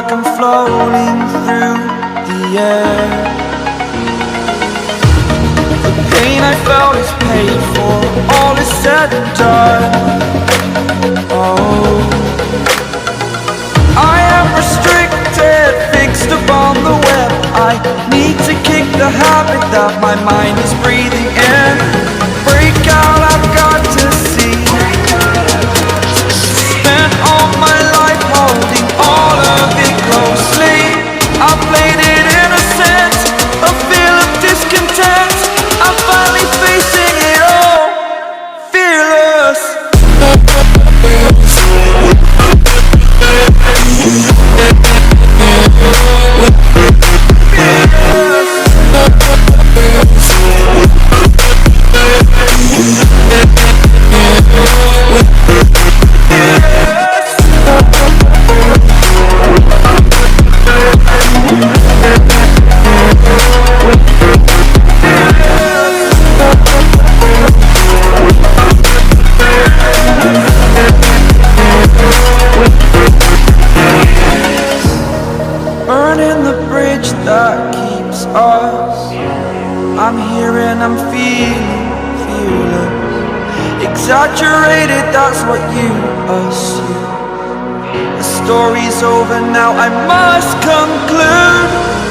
like I'm floating through the air. The pain I felt is paid for, all is said and done. Oh, I am restricted, fixed upon the web. I need to kick the habit that my mind is breathing in. Break out, I've got to see. Spent all my life holding all of it closely. I played it innocent, a feel of discontent. I'm finally facing it all, fearless. Burning the bridge that keeps us. I'm here and I'm feeling fearless. Exaggerated, that's what you assume. The story's over now, I must conclude.